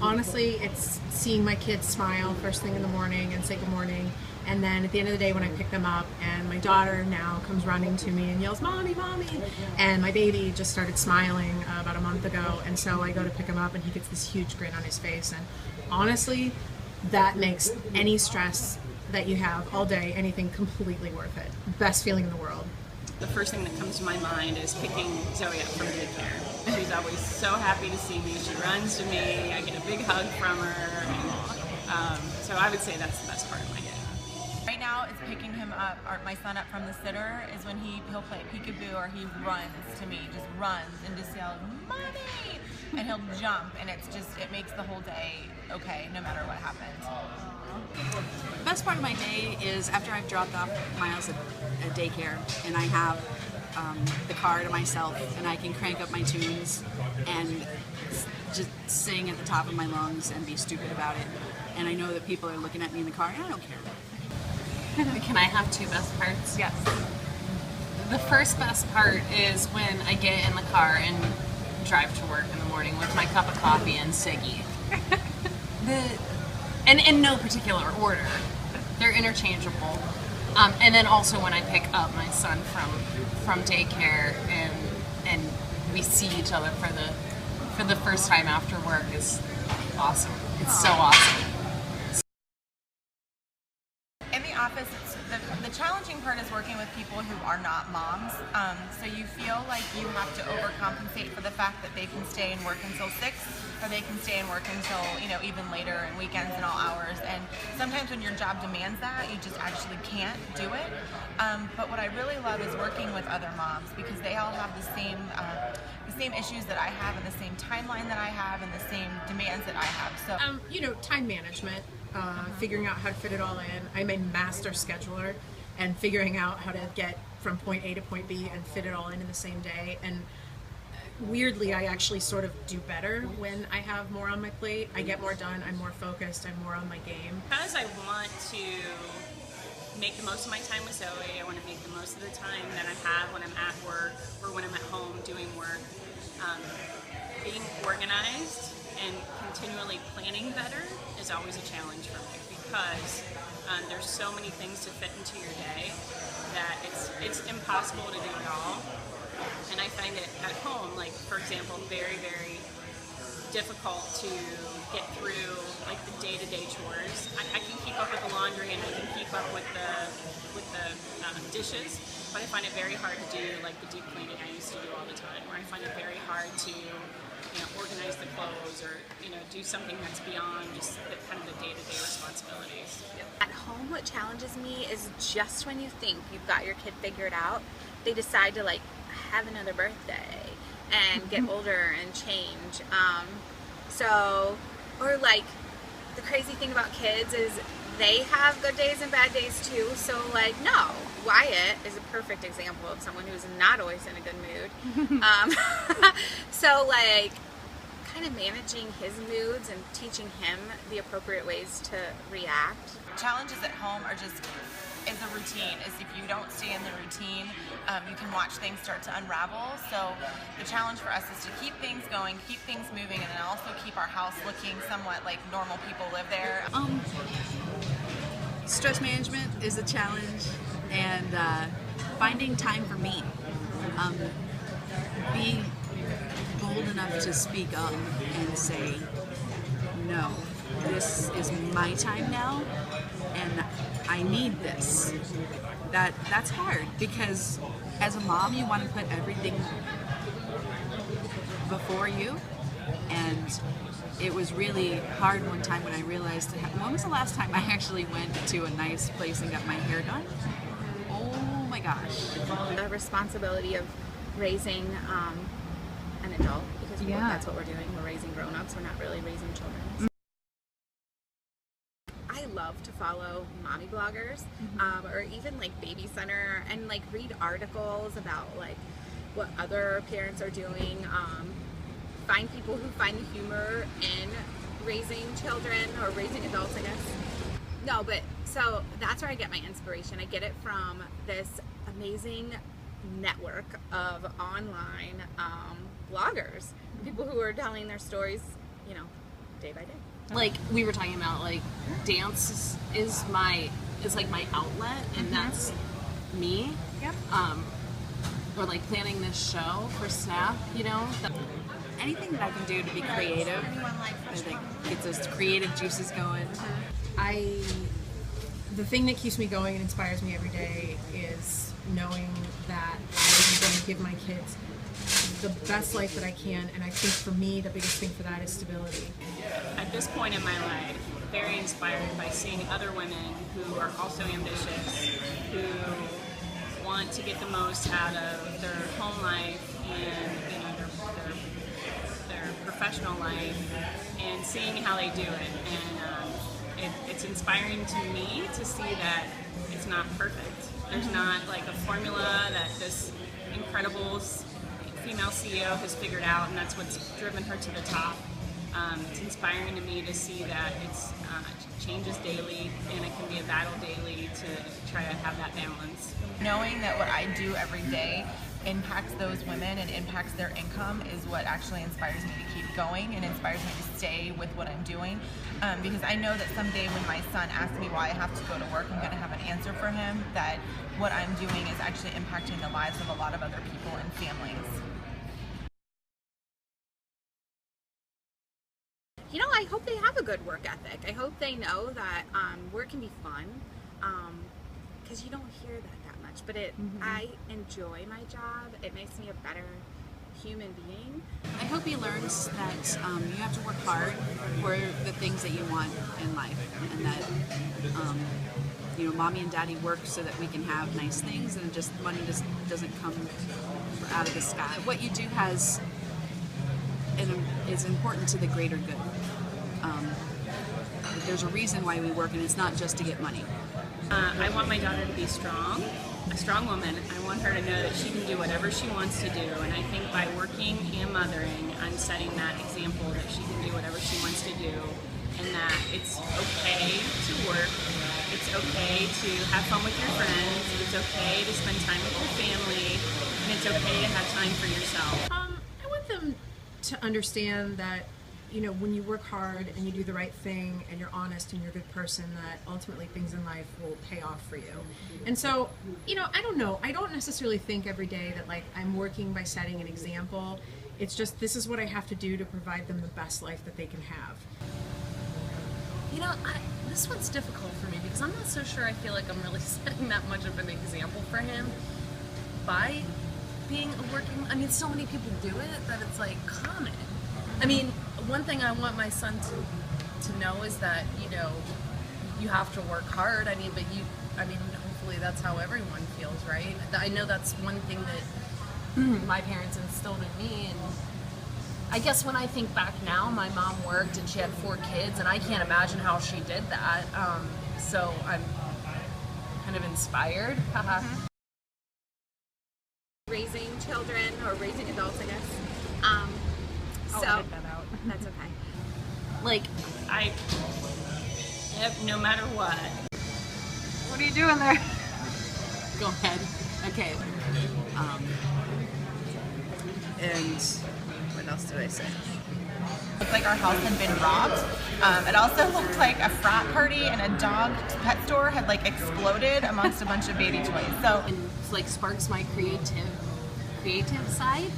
Honestly, it's seeing my kids smile first thing in the morning and say good morning. And then at the end of the day when I pick them up, and my daughter now comes running to me and yells, "Mommy, Mommy." And my baby just started smiling about a month ago. And so I go to pick him up and he gets this huge grin on his face. And honestly, that makes any stress that you have all day, anything, completely worth it. Best feeling in the world. The first thing that comes to my mind is picking Zoe up from daycare. She's always so happy to see me. She runs to me. I get a big hug from her. And, so I would say that's the best part of my day. Right now is picking him up, or my son up from the sitter, is when he'll play peekaboo or he runs to me, just runs and just yells, "Mommy!" And he'll jump, and it makes the whole day okay, no matter what happens. The best part of my day is after I've dropped off Miles at daycare and I have the car to myself and I can crank up my tunes and just sing at the top of my lungs and be stupid about it. And I know that people are looking at me in the car and I don't care. Can I have two best parts? Yes. The first best part is when I get in the car and drive to work in the morning with my cup of coffee and Siggy. And in no particular order. They're interchangeable. And then also when I pick up my son from daycare and we see each other for the first time after work is awesome. It's so awesome. In the office, the challenging part is working with people who are not moms. So you feel like you have to overcompensate for the fact that they can stay and work until 6, or they can stay and work until even later and weekends and all hours. And sometimes when your job demands that, you just actually can't do it. But what I really love is working with other moms because they all have the same issues that I have and the same timeline that I have and the same demands that I have. So Time management. Figuring out how to fit it all in. I'm a master scheduler, and figuring out how to get from point A to point B and fit it all in the same day. And weirdly, I actually sort of do better when I have more on my plate. I get more done, I'm more focused, I'm more on my game. Because I want to make the most of my time with Zoe, I want to make the most of the time that I have when I'm at work or when I'm at home doing work. Being organized and continually planning better is always a challenge for me because there's so many things to fit into your day that it's impossible to do it all. And I find it at home, like for example, very, very difficult to get through like the day-to-day chores. I can keep up with the laundry and I can keep up with the dishes, but I find it very hard to do like the deep cleaning I used to do all the time, or I find it very hard to organize the clothes or do something that's beyond just the kind of the day-to-day responsibilities. At home, what challenges me is just when you think you've got your kid figured out, they decide to have another birthday and get older and change. Or the crazy thing about kids is they have good days and bad days too. So no, Wyatt is a perfect example of someone who's not always in a good mood. So kind of managing his moods and teaching him the appropriate ways to react. Challenges at home are just is a routine. Is if you don't stay in the routine, you can watch things start to unravel. So the challenge for us is to keep things going, keep things moving, and then also keep our house looking somewhat like normal people live there. Stress management is a challenge, and finding time for me. Be bold enough to speak up and say, no, this is my time now, and I need this. That's hard because as a mom, you want to put everything before you, and it was really hard one time when I realized, when was the last time I actually went to a nice place and got my hair done? Oh my gosh. The responsibility of raising an adult, because that's what we're doing. We're raising grown-ups. We're not really raising children. I love to follow mommy bloggers, or even Baby Center, and read articles about what other parents are doing. Find people who find the humor in raising children or raising adults, I guess. No, but so that's where I get my inspiration. I get it from this amazing network of online bloggers, people who are telling their stories, day by day. Like we were talking about, like dance is like my outlet, and that's me. Yep. Or like planning this show for Snap, you know. Anything that I can do to be creative, I think gets those creative juices going. The thing that keeps me going and inspires me every day is knowing that I'm going to give my kids the best life that I can, and I think for me the biggest thing for that is stability. At this point in my life, very inspired by seeing other women who are also ambitious, who want to get the most out of their home life and, you know, their professional life, and seeing how they do it. And it's inspiring to me to see that it's not perfect. There's not like a formula that this incredible female CEO has figured out, and that's what's driven her to the top. It's inspiring to me to see that it's changes daily, and it can be a battle daily to try to have that balance. Knowing that what I do every day impacts those women and impacts their income is what actually inspires me to keep going and inspires me to stay with what I'm doing. Because I know that someday when my son asks me why I have to go to work, I'm going to have an answer for him that what I'm doing is actually impacting the lives of a lot of other people and families. You know, I hope they have a good work ethic. I hope they know that work can be fun, because you don't hear that much. But I enjoy my job. It makes me a better human being. I hope he learns that you have to work hard for the things that you want in life, and that you know, mommy and daddy work so that we can have nice things, and just money just doesn't come out of the sky. What you do has is important to the greater good. There's a reason why we work, and it's not just to get money. I want my daughter to be strong, a strong woman. I want her to know that she can do whatever she wants to do, and I think by working and mothering, I'm setting that example that she can do whatever she wants to do, and that it's okay to work, it's okay to have fun with your friends, it's okay to spend time with your family, and it's okay to have time for yourself. I want them to understand that, you know, when you work hard and you do the right thing and you're honest and you're a good person, that ultimately things in life will pay off for you. And so, you know, I don't know. I don't necessarily think every day that like I'm working by setting an example. It's just this is what I have to do to provide them the best life that they can have. You know, this one's difficult for me because I'm not so sure I feel like I'm really setting that much of an example for him by being a working. I mean, so many people do it that it's like common. I mean, one thing I want my son to know is that, you know, you have to work hard. I mean, hopefully that's how everyone feels, right? I know that's one thing that my parents instilled in me, and I guess when I think back now, my mom worked and she had 4 kids, and I can't imagine how she did that. So I'm kind of inspired. Raising children, or raising adults, I guess. I'll edit that out. That's okay. Like, No matter what. what are you doing there? Go ahead. Okay. And what else did I say? Looked like our house had been robbed. It also looked like a frat party and a dog pet store had like exploded amongst a bunch of baby toys. So And like sparks my creative side.